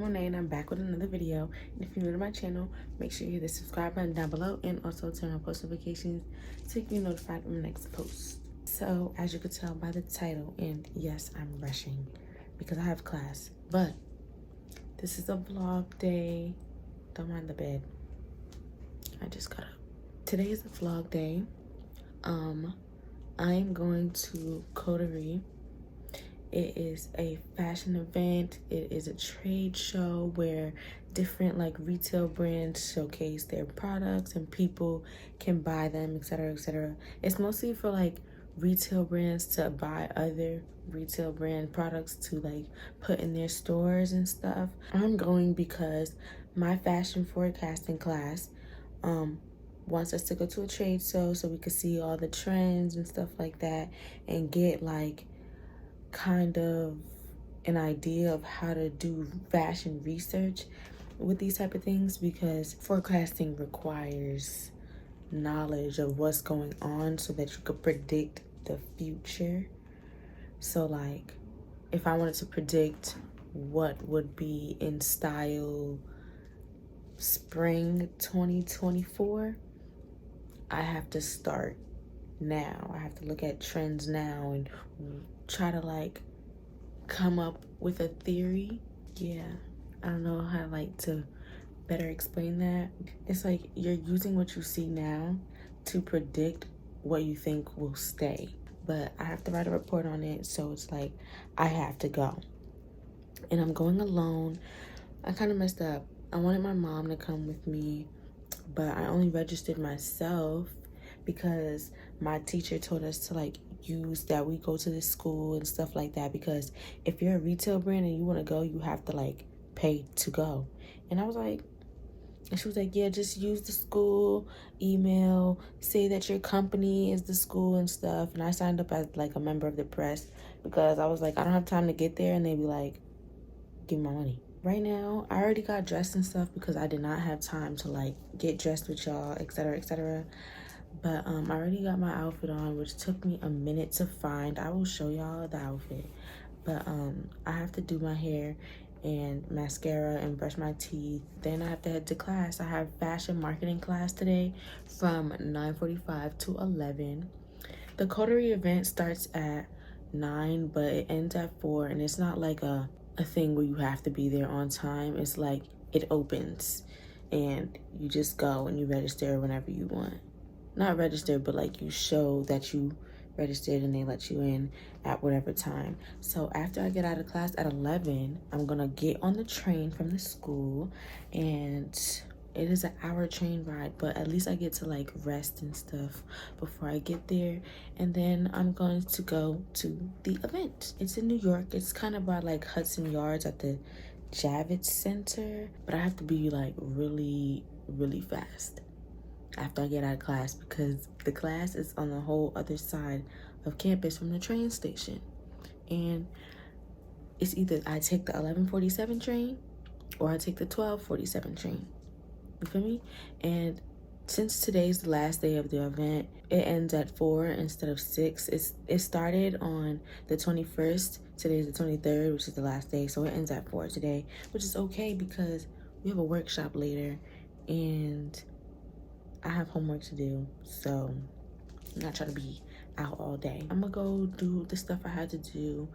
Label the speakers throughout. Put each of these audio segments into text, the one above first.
Speaker 1: Monet, and I'm back with another video. And if you're new to my channel, make sure you hit the subscribe button down below and also turn on post notifications so you can be notified of my next post. So as you can tell by the title, and yes, I'm rushing because I have class, but this is a vlog day. Don't mind the bed. I just got up. Today is a vlog day. I'm going to Coterie. It is a fashion event. It is a trade show where different retail brands showcase their products and people can buy them, etc., etc. It's mostly for retail brands to buy other retail brand products to put in their stores and stuff. I'm going because my fashion forecasting class wants us to go to a trade show so we could see all the trends and stuff like that and get kind of an idea of how to do fashion research with these type of things, because forecasting requires knowledge of what's going on so that you could predict the future. So if I wanted to predict what would be in style spring 2024, I have to start now. I have to look at trends now and try to come up with a theory. Yeah, I don't know how to better explain that. It's you're using what you see now to predict what you think will stay. But I have to write a report on it, so it's I have to go. And I'm going alone. I kind of messed up. I wanted my mom to come with me, but I only registered myself because my teacher told us to use that we go to this school and stuff like that, because if you're a retail brand and you want to go, you have to pay to go. And I was and she was yeah, just use the school email, say that your company is the school and stuff. And I signed up as a member of the press because I was I don't have time to get there and they'd be give me my money. Right now, I already got dressed and stuff because I did not have time to get dressed with y'all, etc., etc. But I already got my outfit on, which took me a minute to find. I will show y'all the outfit. But I have to do my hair and mascara and brush my teeth. Then I have to head to class. I have fashion marketing class today from 9:45 to 11. The Coterie event starts at 9, but it ends at 4, and it's not a thing where you have to be there on time. It's it opens and you just go and you register whenever you want. Not register, but you show that you registered and they let you in at whatever time. So after I get out of class at 11, I'm gonna get on the train from the school, and it is an hour train ride, but at least I get to rest and stuff before I get there. And then I'm going to go to the event. It's in New York. It's kind of by Hudson Yards at the Javits Center, but I have to be really, really fast after I get out of class because the class is on the whole other side of campus from the train station. And it's either I take the 11:47 train or I take the 12:47 train. You feel me? And since today's the last day of the event, it ends at 4 instead of 6. It started on the 21st. Today's the 23rd, which is the last day. So it ends at 4 today, which is okay because we have a workshop later and I have homework to do. So I'm not trying to be out all day. I'm gonna go do the stuff I had to do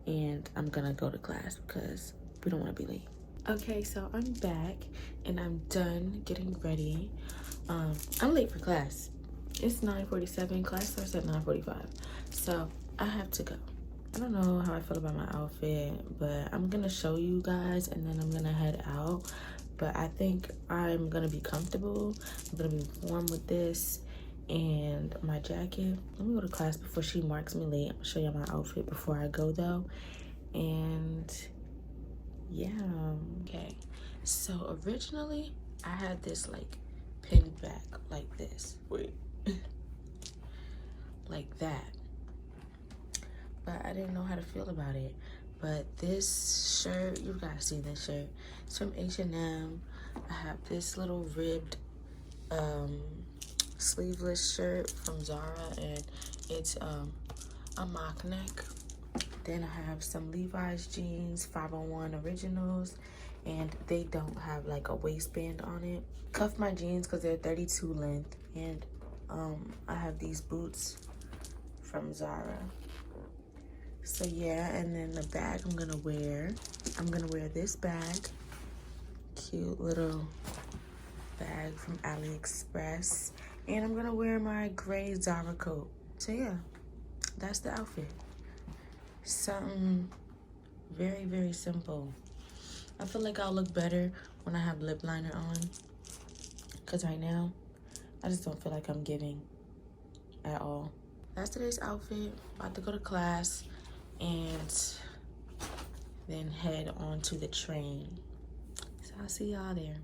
Speaker 1: and I'm gonna go to class because we don't want to be late. Okay, so I'm back and I'm done getting ready. I'm late for class. It's 9:47. Class starts at 9:45. So I have to go. I don't know how I feel about my outfit, but I'm gonna show you guys and then I'm gonna head out. But I think I'm gonna be comfortable. I'm gonna be warm with this and my jacket. Let me go to class before she marks me late. I'm gonna show you my outfit before I go though. And yeah, okay. So originally I had this pinned back like this. Wait. Like that. But I didn't know how to feel about it. But this shirt, you gotta see this shirt. It's from H&M. I have this little ribbed sleeveless shirt from Zara, and it's a mock neck. Then I have some Levi's jeans, 501 originals, and they don't have like a waistband on it. Cuff my jeans because they're 32 length, and I have these boots from Zara. So yeah, and then the bag I'm gonna wear this bag. Cute little bag from AliExpress. And I'm gonna wear my gray Zara coat. So yeah, that's the outfit. Something very, very simple. I feel like I'll look better when I have lip liner on. Cause right now, I just don't feel like I'm giving at all. That's today's outfit. About to go to class and then head on to the train. So I'll see y'all there.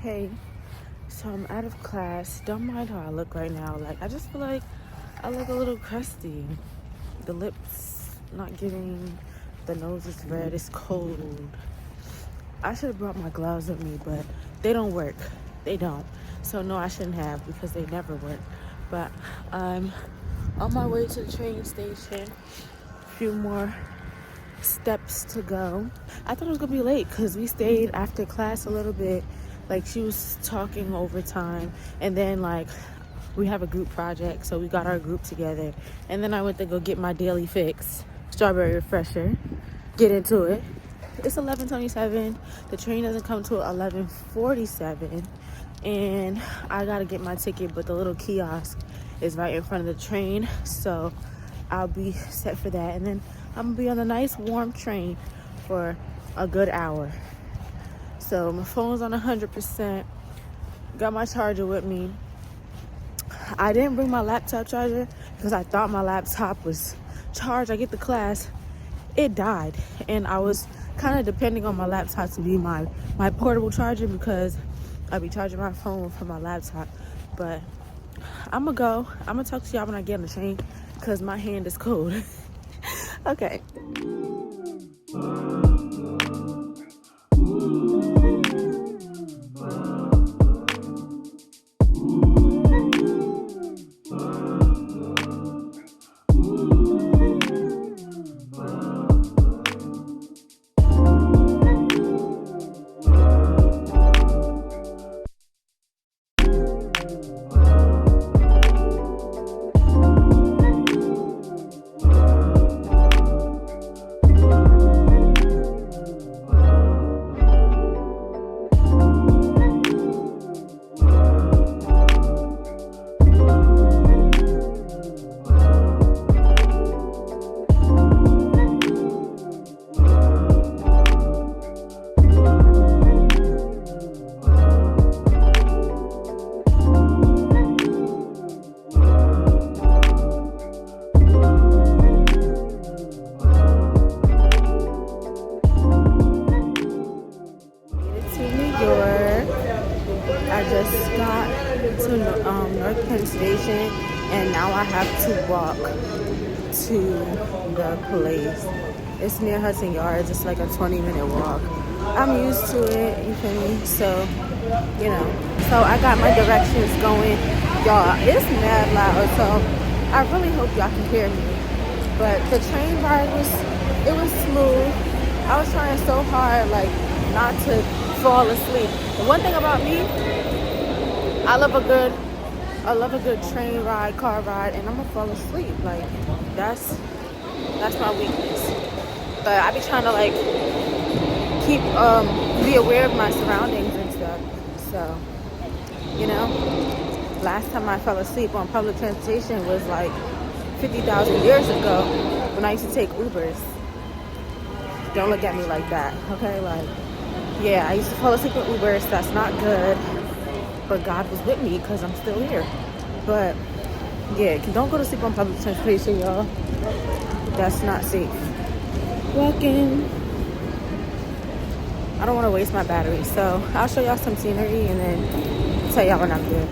Speaker 1: Hey, so I'm out of class. Don't mind how I look right now. Like, I just feel like I look a little crusty. The lips not giving, the nose is red, it's cold. I should have brought my gloves with me, but they don't work. They don't. So no, I shouldn't have because they never work. But I'm on my way to the train station. A few more steps to go. I thought it was gonna be late because we stayed after class a little bit. Like, she was talking overtime, and then like we have a group project, so we got our group together, and then I went to go get my daily fix, strawberry refresher, get into it. It's 11:27. The train doesn't come till 11:47, and I gotta get my ticket, but the little kiosk is right in front of the train, so I'll be set for that. And then I'm gonna be on a nice warm train for a good hour. So my phone's on 100%. Got my charger with me. I didn't bring my laptop charger because I thought my laptop was charged. I get to class, it died, and I was kind of depending on my laptop to be my portable charger because I'll be charging my phone from my laptop. But I'm gonna talk to y'all when I get on the train because my hand is cold. Okay. I just got to North Penn Station, and now I have to walk to the place. It's near Hudson Yards. It's like a 20-minute walk. I'm used to it, you feel me? So, you know. So I got my directions going. Y'all, it's mad loud, so I really hope y'all can hear me. But the train ride was smooth. I was trying so hard, like, not to fall asleep. The one thing about me, I love a good train ride, car ride, and I'm gonna fall asleep. Like, that's my weakness. But I be trying to like keep be aware of my surroundings and stuff. So, you know, last time I fell asleep on public transportation was like 50,000 years ago when I used to take Ubers. Don't look at me like that, okay? Like, yeah, I used to fall asleep with Ubers. That's not good. But God was with me because I'm still here. But yeah, don't go to sleep on public transportation, y'all. That's not safe. Walking. I don't want to waste my battery, so I'll show y'all some scenery and then tell y'all when I'm good.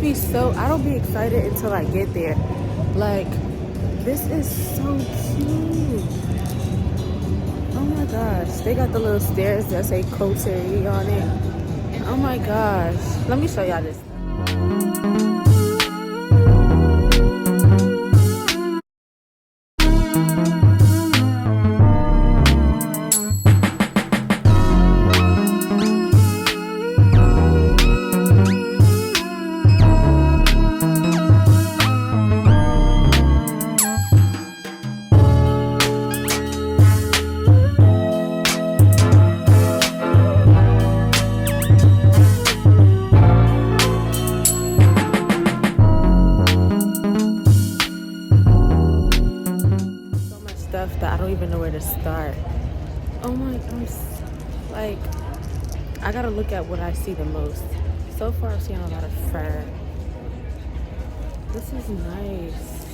Speaker 1: I don't be excited until I get there. Like, this is so cute. Oh my gosh. They got the little stairs that say Coterie on it. Oh my gosh. Let me show y'all this. That I don't even know where to start. Oh my, like, I gotta look at what I see the most. So far, I've seen a lot of fur. This is nice.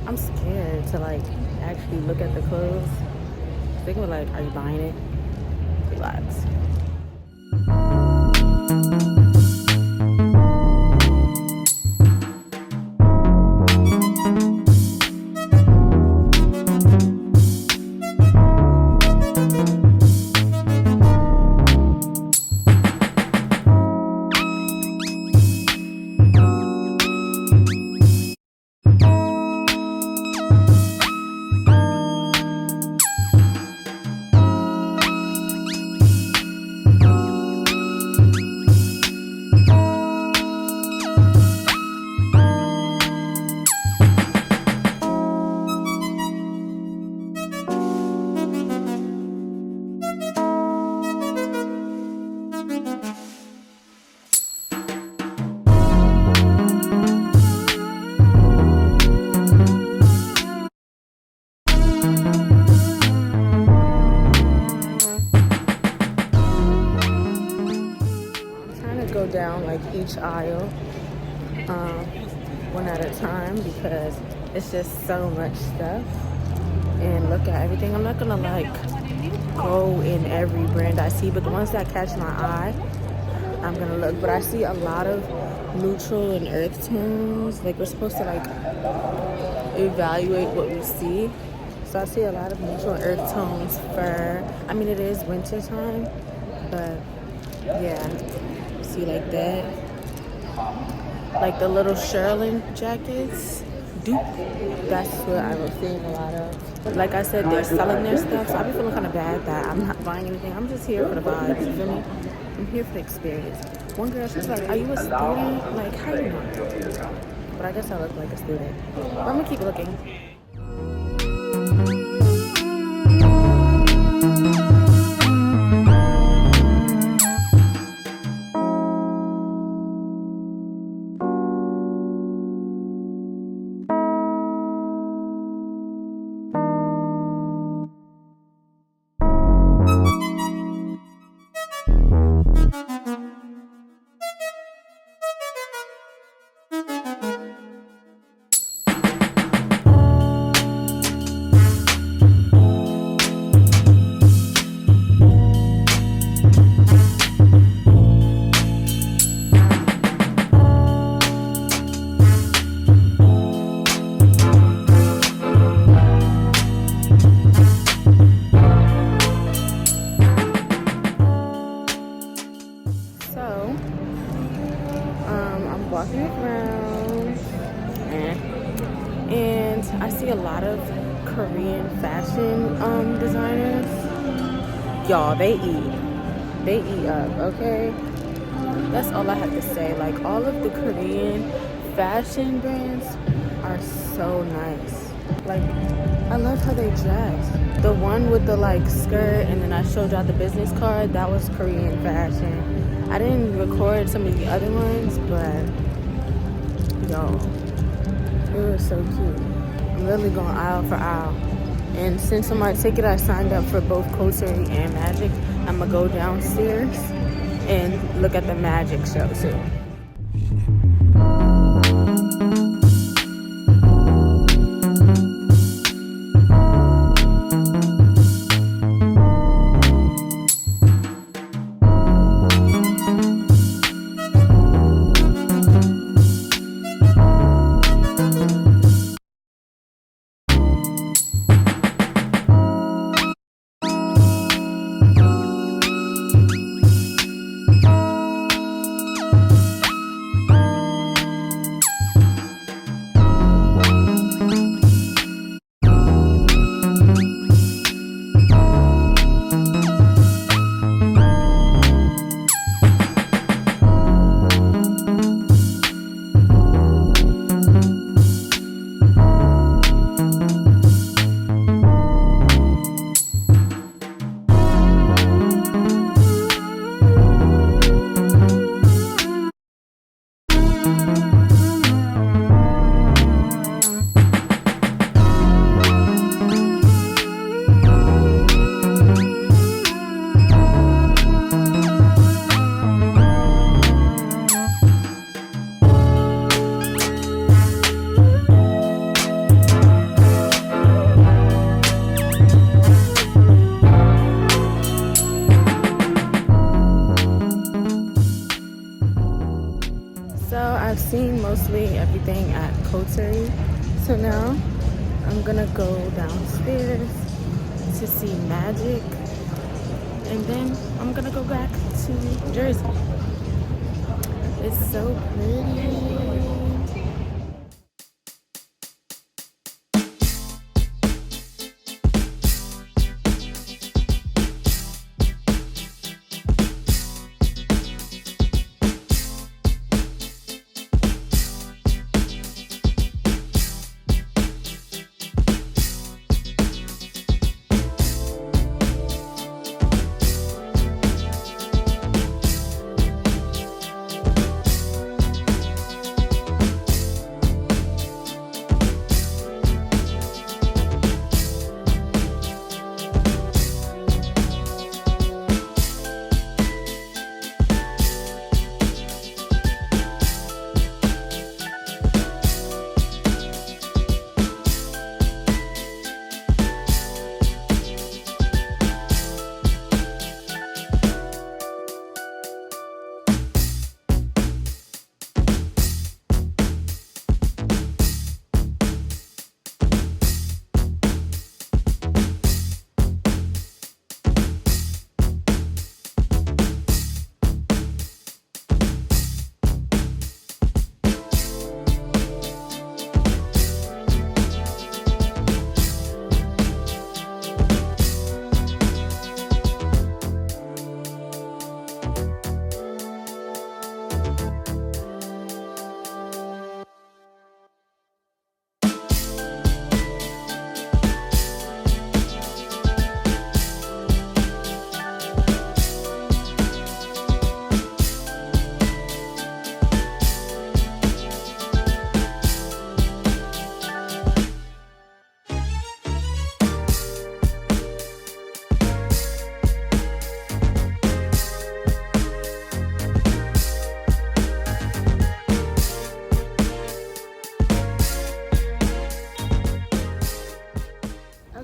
Speaker 1: I'm scared to like actually look at the clothes. They go like, are you buying it? Relax. Go down like each aisle one at a time because it's just so much stuff, and look at everything. I'm not gonna like go in every brand I see, but the ones that catch my eye I'm gonna look. But I see a lot of neutral and earth tones. Like, we're supposed to like evaluate what we see, so I see a lot of neutral and earth tones. Fur, I mean, it is winter time, but yeah, see like that, like the little shearling jackets, dupe. That's what I was seeing a lot of. Like I said, they're selling their stuff, so I be feeling kind of bad that I'm not buying anything. I'm just here for the vibes, you feel me? I'm here for the experience. One girl, she's like, are you a student? Like, how you know? But I guess I look like a student. But I'm gonna keep looking. Walking around and I see a lot of Korean fashion designers. Y'all, they eat up, okay? That's all I have to say. Like, all of the Korean fashion brands are so nice. Like, I love how they dress. The one with the like skirt, and then I showed y'all the business card, that was Korean fashion. I didn't record some of the other ones, but yo, it was so cute. I'm literally going aisle for aisle. And since on my ticket I signed up for both Coterie and Magic, I'm gonna go downstairs and look at the Magic show too. So now I'm gonna go downstairs to see Magic, and then I'm gonna go back to Jersey. It's so pretty.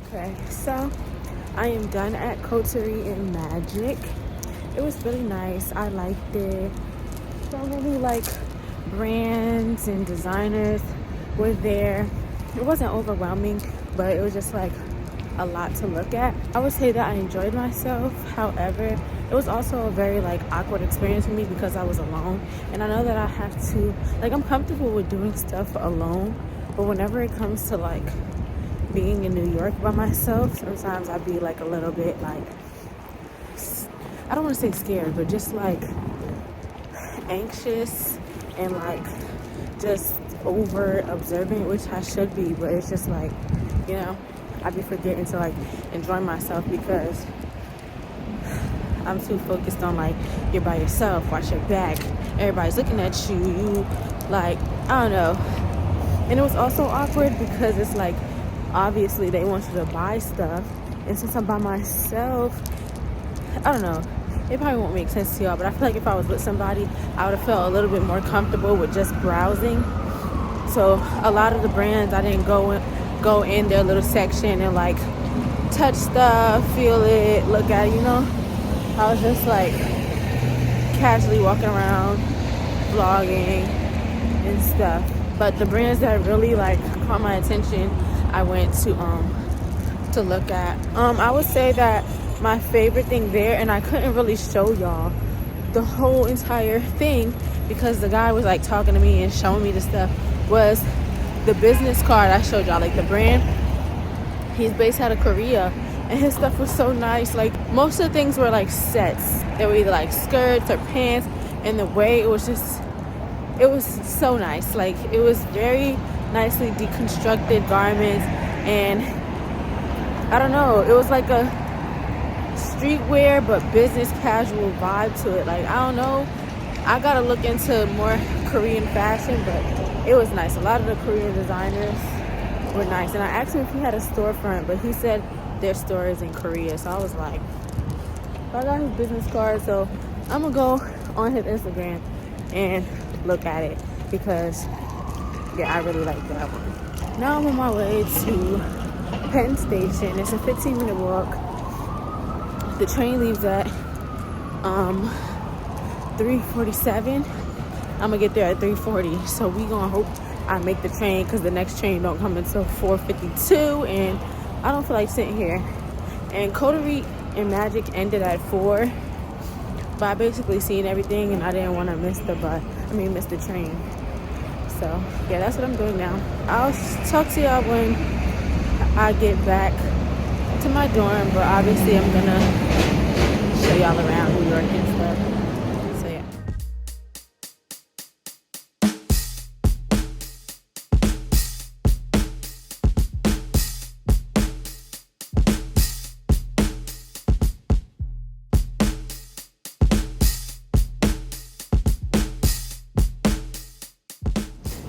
Speaker 1: Okay, so I am done at Coterie and Magic. It was really nice. I liked it. So many like brands and designers were there. It wasn't overwhelming, but it was just like a lot to look at. I would say that I enjoyed myself. However, it was also a very like awkward experience for me because I was alone, and I know that I have to like, I'm comfortable with doing stuff alone, but whenever it comes to like being in New York by myself, sometimes I'd be like a little bit like, I don't want to say scared, but just like anxious and like just over observant, which I should be, but it's just like, you know, I'd be forgetting to like enjoy myself because I'm too focused on like, you're by yourself, watch your back, everybody's looking at you, you like, I don't know. And it was also awkward because it's like, obviously they want you to buy stuff, and since I'm by myself, I don't know, it probably won't make sense to y'all, but I feel like if I was with somebody, I would have felt a little bit more comfortable with just browsing. So a lot of the brands, I didn't go in their little section and like touch stuff, feel it, look at it, you know. I was just like casually walking around, vlogging and stuff. But the brands that really like caught my attention, I went to look at. I would say that my favorite thing there, and I couldn't really show y'all the whole entire thing because the guy was like talking to me and showing me the stuff, was the business card I showed y'all, like the brand. He's based out of Korea, and his stuff was so nice. Like most of the things were like sets. They were either like skirts or pants, and the way it was just, it was so nice. Like it was very nicely deconstructed garments, and I don't know, it was like a streetwear but business casual vibe to it. Like I don't know, I gotta look into more Korean fashion, but it was nice. A lot of the Korean designers were nice, and I asked him if he had a storefront, but he said their store is in Korea. So I was like, I got his business card, so I'm gonna go on his Instagram and look at it because yeah, I really like that one. Now I'm on my way to Penn Station. It's a 15-minute walk. The train leaves at 3:47. I'm gonna get there at 3:40. So we gonna hope I make the train because the next train don't come until 4:52, and I don't feel like sitting here. And Coterie and Magic ended at 4, but I basically seen everything and I didn't want to miss miss the train. So yeah, that's what I'm doing now. I'll talk to y'all when I get back to my dorm, but obviously I'm gonna show y'all around New York and stuff. So yeah.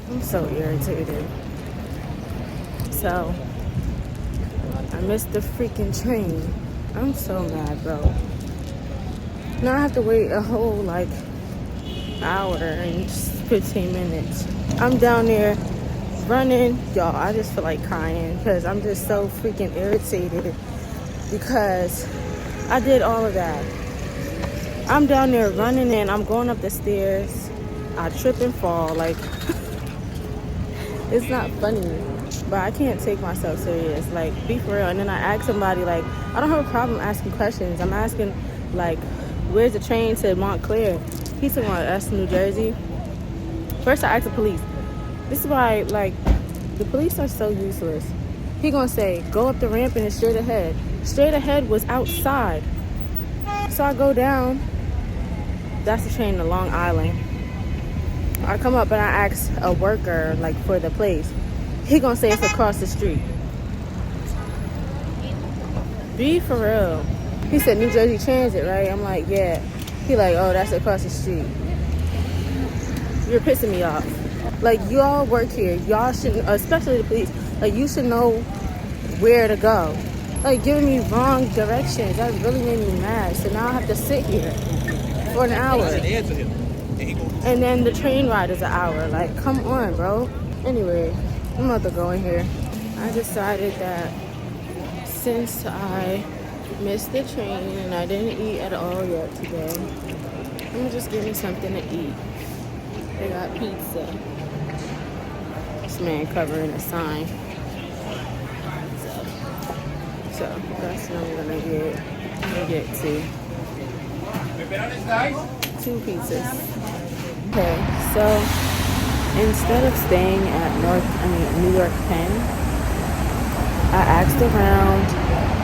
Speaker 1: I'm so irritated. So I missed the freaking train. I'm so mad, bro. Now I have to wait a whole like hour and 15 minutes. I'm down there running. Y'all, I just feel like crying because I'm just so freaking irritated because I did all of that. I'm down there running and I'm going up the stairs. I trip and fall. Like, it's not funny. But I can't take myself serious. Like, be for real. And then I ask somebody, like, I don't have a problem asking questions. I'm asking, like, where's the train to Montclair? He's talking about us, New Jersey. First, I asked the police. This is why, like, the police are so useless. He gonna say, go up the ramp and it's straight ahead. Straight ahead was outside. So I go down. That's the train to Long Island. I come up and I ask a worker, like, for the place. He gonna say it's across the street. Be for real. He said New Jersey Transit, right? I'm like, yeah. He like, oh, that's across the street. You're pissing me off. Like, y'all work here. Y'all should, especially the police, like, you should know where to go. Like, giving me wrong directions. That really made me mad. So now I have to sit here for an hour. And then the train ride is an hour. Like, come on, bro. Anyway, I'm about to go in here. I decided that since I missed the train and I didn't eat at all yet today, I'm gonna just give me something to eat. They got pizza. This man covering a sign. So that's what I'm gonna get. I'm gonna get two pizzas. Okay, so instead of staying at New York Penn, I asked around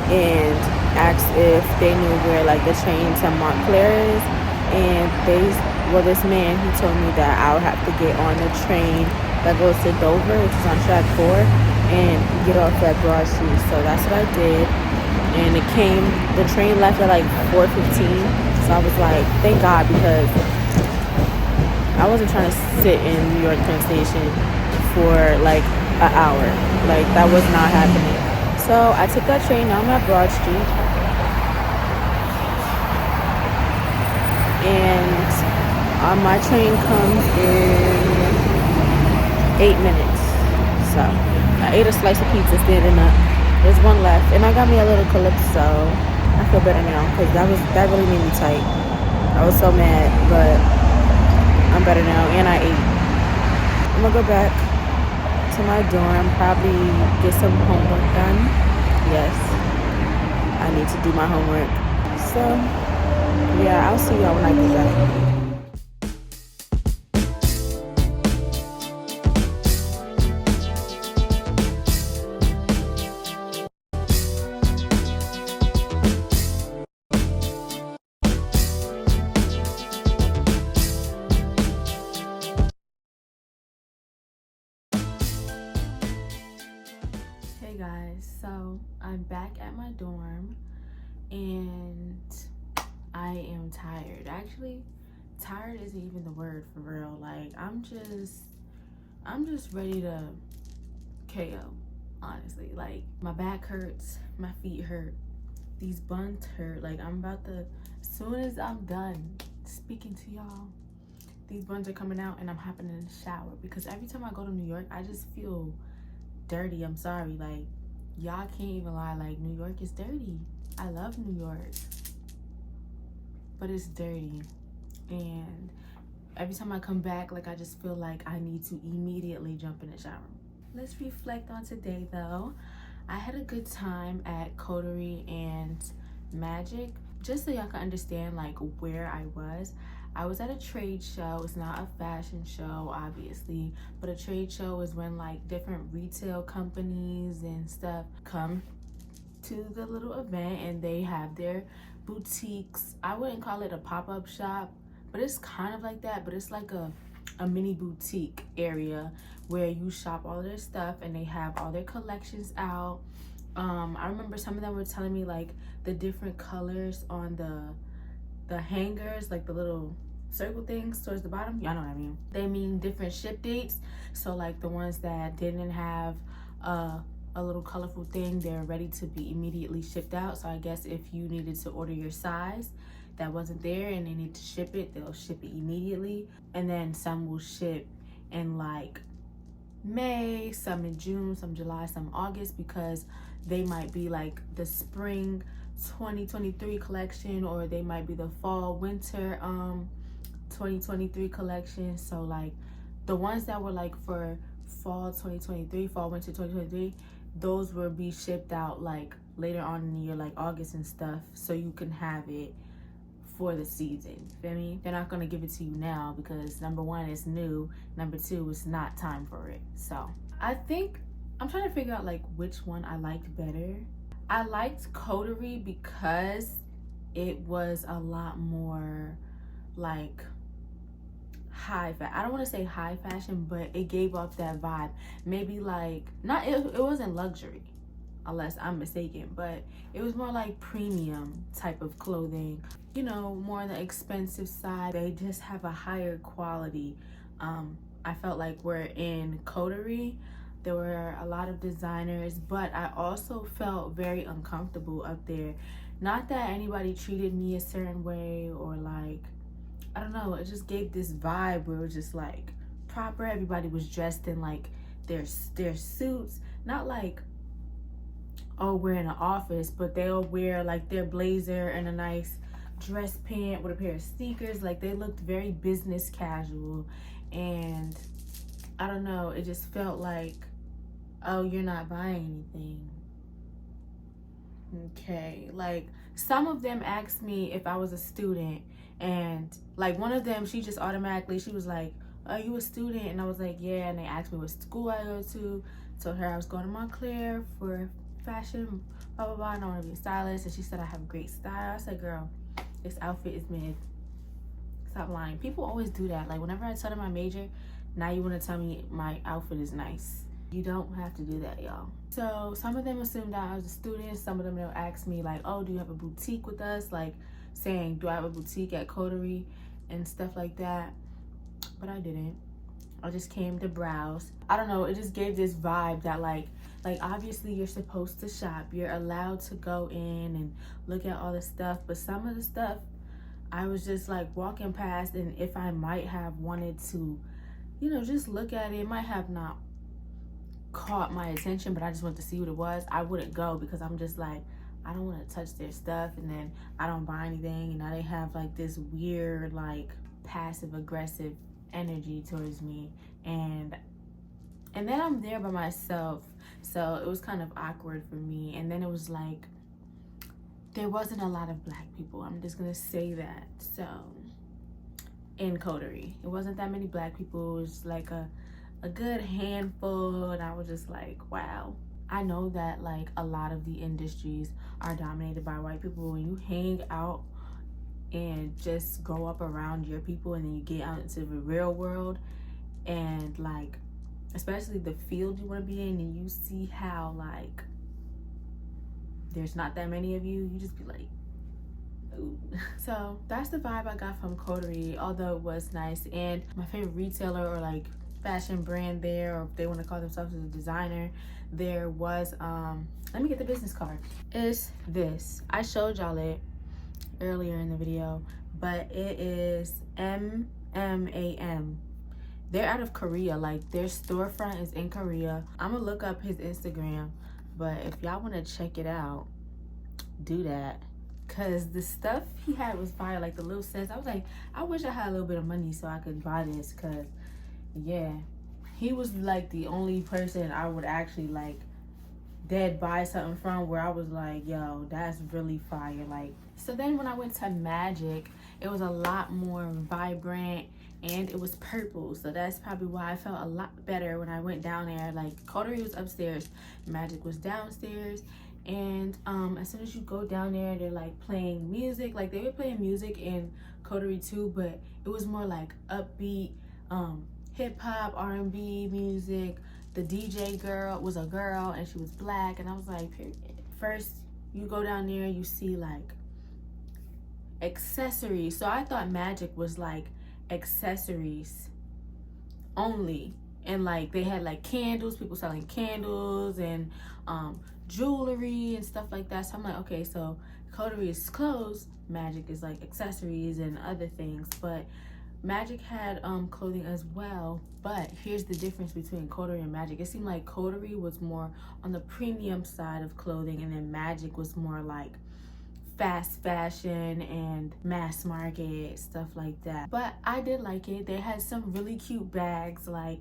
Speaker 1: and asked if they knew where like the train to Montclair is, and this man, he told me that I would have to get on the train that goes to Dover, which is on track 4, and get off at Broad Street. So that's what I did, and the train left at like 4:15. So I was like, thank God, because I wasn't trying to sit in New York Penn Station for like an hour. Like, that was not happening. So I took that train. Now I'm at Broad Street. And my train comes in 8 minutes. So I ate a slice of pizza standing up. There's one left. And I got me a little calypso. I feel better now because that really made me tight. I was so mad, but I'm better now, and I ate. I'm gonna go back to my dorm, probably get some homework done. Yes, I need to do my homework. So, yeah, I'll see y'all when I get back. Hey guys, so I'm back at my dorm and I am tired. Actually, tired isn't even the word for real. Like, I'm just ready to KO, honestly. Like, my back hurts, my feet hurt, these buns hurt. Like, as soon as I'm done speaking to y'all, these buns are coming out and I'm hopping in the shower, because every time I go to New York, I just feel dirty. I'm sorry, like, y'all can't even lie. Like, New York is dirty. I love New York, but it's dirty. And Every time I come back, like I just feel like I need to immediately jump in the shower. Let's reflect on today though. I had a good time at Coterie and Magic. Just so y'all can understand like where I was at a trade show. It's not a fashion show, obviously, but a trade show is when like different retail companies and stuff come to the little event and they have their boutiques. I wouldn't call it a pop-up shop, but it's kind of like that, but it's like a mini boutique area where you shop all their stuff and they have all their collections out. I remember some of them were telling me like the different colors on the hangers, like the little circle things towards the bottom. Y'all know what I mean. They mean different ship dates. So like the ones that didn't have a little colorful thing, they're ready to be immediately shipped out. So I guess if you needed to order your size that wasn't there and they need to ship it, they'll ship it immediately. And then some will ship in like May, some in June, some July, some August, because they might be like the spring 2023 collection, or they might be the fall winter 2023 collection. So like the ones that were like for fall 2023, fall winter 2023, those will be shipped out like later on in the year, like August and stuff, so you can have it for the season. Feel me? They're not gonna give it to you now because number one, it's new, number two, it's not time for it. So I think I'm trying to figure out like which one I liked better. I liked Coterie because it was a lot more like I don't want to say high fashion, but it gave off that vibe. Maybe like not it wasn't luxury unless I'm mistaken, but it was more like premium type of clothing, you know, more on the expensive side. They just have a higher quality. I felt like we're in Coterie, there were a lot of designers, but I also felt very uncomfortable up there. Not that anybody treated me a certain way or like, I don't know, it just gave this vibe where it was just like proper. Everybody was dressed in like their suits, not like, oh, we're in an office, but they'll wear like their blazer and a nice dress pant with a pair of sneakers. Like they looked very business casual, and I don't know, it just felt like, oh, you're not buying anything. Okay, like some of them asked me if I was a student, and like one of them, she just automatically, she was like, are you a student? And I was like, yeah. And they asked me what school I go to. Told her I was going to Montclair for fashion, blah blah blah, and I want to be a stylist. And she said I have great style. I said, girl, this outfit is mid. Stop lying. People always do that. Like whenever I tell them my major, now you want to tell me my outfit is nice. You don't have to do that, y'all. So some of them assumed that I was a student. Some of them, they'll ask me like, oh, do you have a boutique with us? Like saying, do I have a boutique at Coterie and stuff like that? But I didn't. I just came to browse. I don't know, it just gave this vibe that like obviously you're supposed to shop. You're allowed to go in and look at all the stuff, but some of the stuff I was just like walking past, and if I might have wanted to, you know, just look at it, it might have not caught my attention, but I just wanted to see what it was, I wouldn't go because I'm just like, I don't want to touch their stuff, and then I don't buy anything, and now they have like this weird like passive aggressive energy towards me, and then I'm there by myself, so it was kind of awkward for me. And then it was like there wasn't a lot of black people, I'm just gonna say that. So in Coterie, it wasn't that many black people. It was like a good handful, and I was just like, wow. I know that like a lot of the industries are dominated by white people. When you hang out and just grow up around your people, and then you get out into the real world, and like especially the field you want to be in, and you see how like there's not that many of you, you just be like, ooh. So that's the vibe I got from Coterie, although it was nice. And my favorite retailer or like fashion brand there, or if they want to call themselves a designer, there was let me get the business card. It's this. I showed y'all it earlier in the video, but it is MMAM. They're out of Korea. Like their storefront is in Korea. I'm gonna look up his Instagram, but if y'all want to check it out, do that, because the stuff he had was fire, like the little scents. I was like, I wish I had a little bit of money so I could buy this, because yeah, he was like the only person I would actually like dead buy something from, where I was like, yo, that's really fire. Like, so then when I went to Magic, it was a lot more vibrant and it was purple, so that's probably why I felt a lot better when I went down there. Like, Coterie was upstairs, Magic was downstairs, and as soon as you go down there, they're like playing music. Like, they were playing music in Coterie too, but it was more like upbeat hip-hop, R&B music. The DJ girl was a girl and she was black, and I was like, period. First you go down there, you see like accessories. So I thought Magic was like accessories only, and like they had like candles, people selling candles and jewelry and stuff like that. So I'm like, okay, so Coterie is clothes, Magic is like accessories and other things. But Magic had clothing as well, but here's the difference between Coterie and Magic. It seemed like Coterie was more on the premium side of clothing, and then Magic was more like fast fashion and mass market, stuff like that. But I did like it. They had some really cute bags, like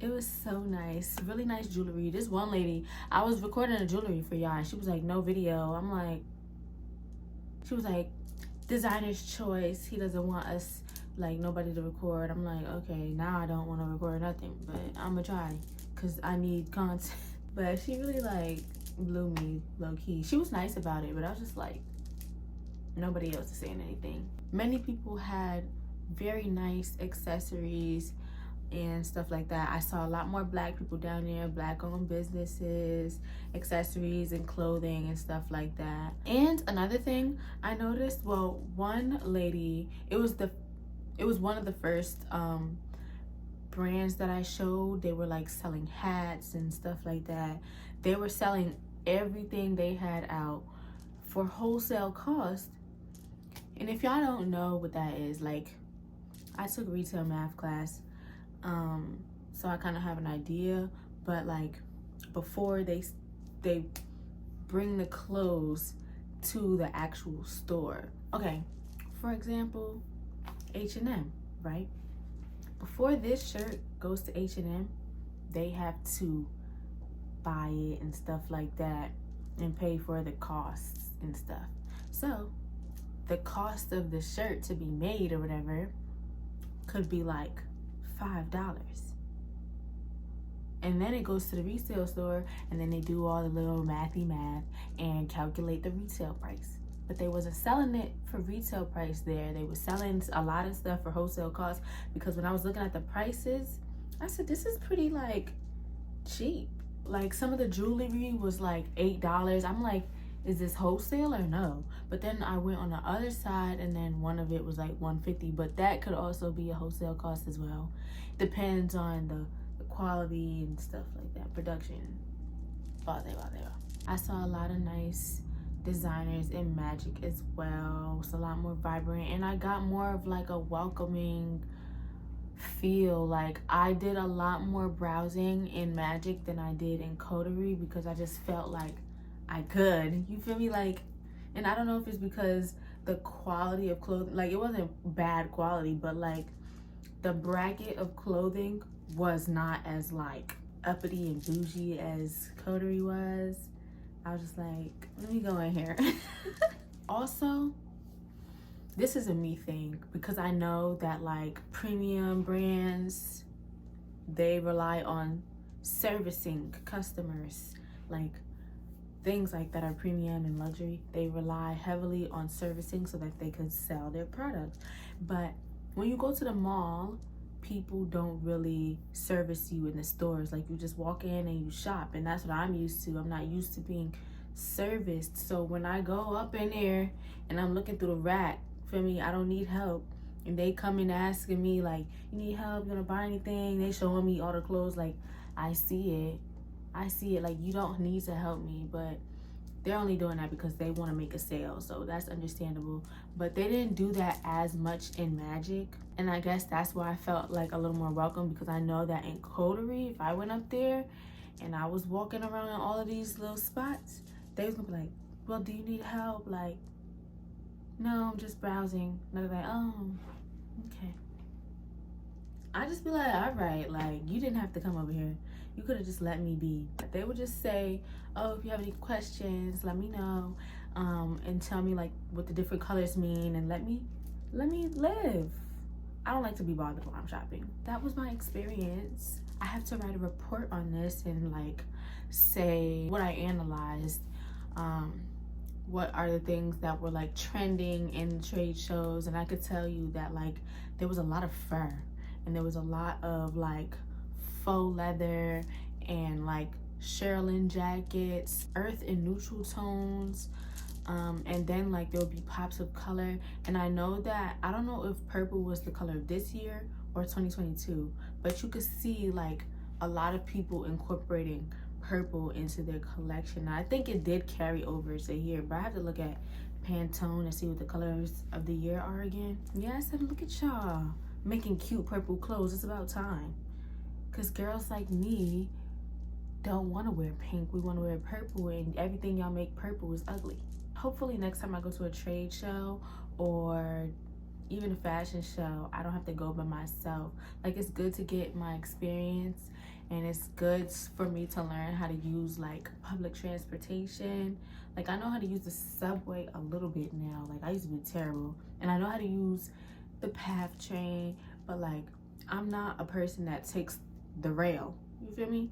Speaker 1: it was so nice. Really nice jewelry. This one lady, I was recording the jewelry for y'all, and she was like, no video. I'm like, she was like, designer's choice, he doesn't want us, like, nobody to record. I'm like, okay, now I don't want to record nothing, but I'm gonna try because I need content. But she really like blew me low key. She was nice about it, but I was just like, nobody else is saying anything. Many people had very nice accessories and stuff like that. I saw a lot more black people down there, black owned businesses, accessories and clothing and stuff like that. And another thing I noticed, well, one lady, it was one of the first brands that I showed. They were like selling hats and stuff like that. They were selling everything they had out for wholesale cost. And if y'all don't know what that is, like, I took retail math class, so I kind of have an idea. But like, before they bring the clothes to the actual store, okay, for example, H&M, right? Before this shirt goes to H&M, they have to buy it and stuff like that and pay for the costs and stuff. So the cost of the shirt to be made or whatever could be like $5. And then it goes to the resale store, and then they do all the little mathy math and calculate the retail price. But they wasn't selling it for retail price there. They were selling a lot of stuff for wholesale costs, because when I was looking at the prices, I said, this is pretty like cheap. Like, some of the jewelry was like $8. I'm like, is this wholesale or no? But then I went on the other side, and then one of it was like $150, but that could also be a wholesale cost as well. Depends on the quality and stuff like that, production. I saw a lot of nice designers in Magic as well. It's a lot more vibrant, and I got more of like a welcoming feel. Like, I did a lot more browsing in Magic than I did in Coterie, because I just felt like I could, you feel me? Like, and I don't know if it's because the quality of clothing, like, it wasn't bad quality, but like the bracket of clothing was not as like uppity and bougie as Coterie was. I was just like, let me go in here. Also, this is a me thing, because I know that like premium brands, they rely on servicing customers. Like, things like that are premium and luxury, they rely heavily on servicing so that they can sell their products. But when you go to the mall, people don't really service you in the stores. Like, you just walk in and you shop, and that's what I'm used to. I'm not used to being serviced. So when I go up in there and I'm looking through the rack, for me, I don't need help, and they come in asking me like, you need help, you gonna buy anything? They showing me all the clothes, like, I see it, like, you don't need to help me. But they're only doing that because they want to make a sale, so that's understandable. But they didn't do that as much in Magic, and I guess that's why I felt like a little more welcome, because I know that in Coterie, if I went up there and I was walking around in all of these little spots, they was gonna be like, well, do you need help? Like, no, I'm just browsing. And they're like, oh, okay. I just be like, all right, like, you didn't have to come over here. You could have just let me be. They would just say, oh, if you have any questions, let me know, and tell me like what the different colors mean, and let me live. I don't like to be bothered while I'm shopping. That was my experience. I have to write a report on this and like say what I analyzed. What are the things that were like trending in trade shows, and I could tell you that like there was a lot of fur, and there was a lot of like faux leather and like Sherilyn jackets, earth and neutral tones, and then like there would be pops of color. And I know that, I don't know if purple was the color of this year or 2022, but you could see like a lot of people incorporating purple into their collection. Now, I think it did carry over to here, but I have to look at Pantone and see what the colors of the year are again. Yeah, I said, look at y'all making cute purple clothes. It's about time, because girls like me don't want to wear pink. We want to wear purple, and everything y'all make purple is ugly. Hopefully next time I go to a trade show or even a fashion show, I don't have to go by myself. Like, it's good to get my experience, and it's good for me to learn how to use like public transportation. Like, I know how to use the subway a little bit now. Like, I used to be terrible, and I know how to use the PATH train, but like, I'm not a person that takes the rail, you feel me?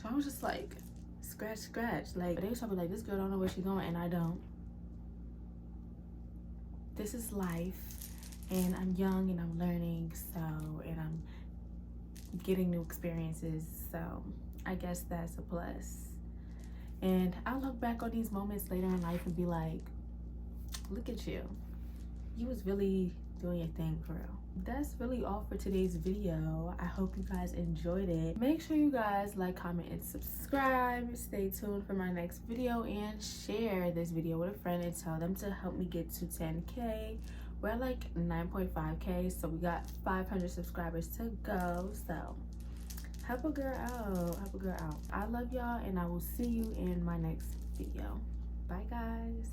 Speaker 1: So I was just like, scratch. Like, they was probably like, this girl don't know where she's going, and I don't. This is life, and I'm young, and I'm learning, so, and I'm getting new experiences, so I guess that's a plus. And I'll look back on these moments later in life and be like, look at you. You was really doing your thing for real. That's really all for today's video. I hope you guys enjoyed it. Make sure you guys like, comment, and subscribe. Stay tuned for my next video, and share this video with a friend and tell them to help me get to 10K. We're at like 9.5K, so we got 500 subscribers to go. So help a girl out, help a girl out. I love y'all, and I will see you in my next video. Bye guys.